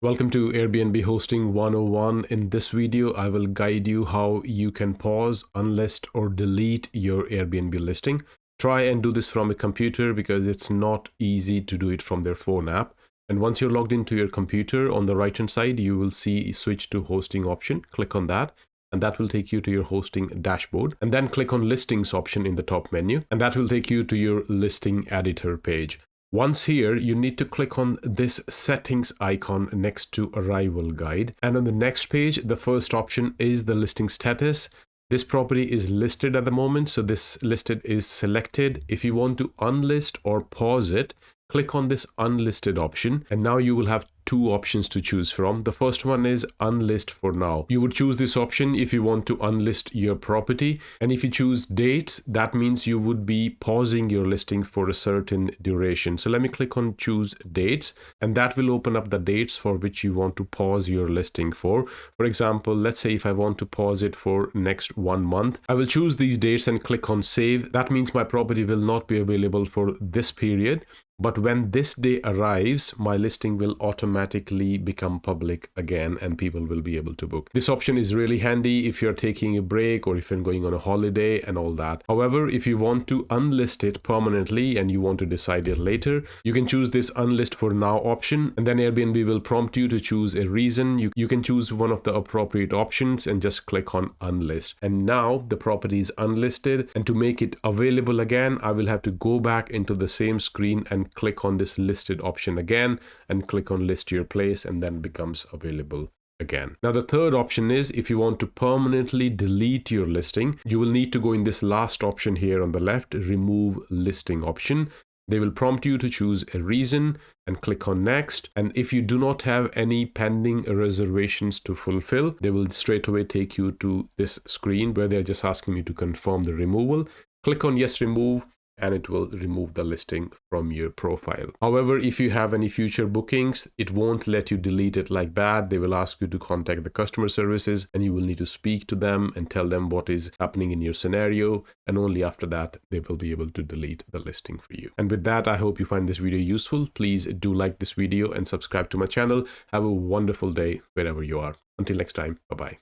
Welcome to Airbnb Hosting 101. In this video, I will guide you how you can pause, unlist, or delete your Airbnb listing. Try and do this from a computer because it's not easy to do it from their phone app. And once you're logged into your computer, on the right-hand side, you will see switch to hosting option. Click on that. And that will take you to your hosting dashboard. And then click on listings option in the top menu. And that will take you to your listing editor page. Once here, you need to click on this settings icon next to arrival guide. And on the next page, the first option is the listing status. This property is listed at the moment, so this listed is selected. If you want to unlist or pause it, click on this unlisted option, and now you will have two options to choose from. The first one is unlist for now. You would choose this option if you want to unlist your property, and if you choose dates, that means you would be pausing your listing for a certain duration. So let me click on choose dates, and that will open up the dates for which you want to pause your listing for. For example, let's say if I want to pause it for next 1 month, I will choose these dates and click on save. That means my property will not be available for this period. But when this day arrives, my listing will automatically become public again and people will be able to book. This option is really handy if you're taking a break or if you're going on a holiday and all that. However, if you want to unlist it permanently and you want to decide it later, you can choose this unlist for now option, and then Airbnb will prompt you to choose a reason. You can choose one of the appropriate options and just click on unlist. And now the property is unlisted, and to make it available again, I will have to go back into the same screen and click on this listed option again and click on list your place, and then becomes available again. Now the third option is if you want to permanently delete your listing, you will need to go in this last option here on the left, remove listing option. They will prompt you to choose a reason and click on next. And if you do not have any pending reservations to fulfill, they will straight away take you to this screen where they're just asking you to confirm the removal. Click on yes, remove, and it will remove the listing from your profile. However, if you have any future bookings, it won't let you delete it like that. They will ask you to contact the customer services, and you will need to speak to them and tell them what is happening in your scenario. And only after that, they will be able to delete the listing for you. And with that, I hope you find this video useful. Please do like this video and subscribe to my channel. Have a wonderful day wherever you are. Until next time, bye-bye.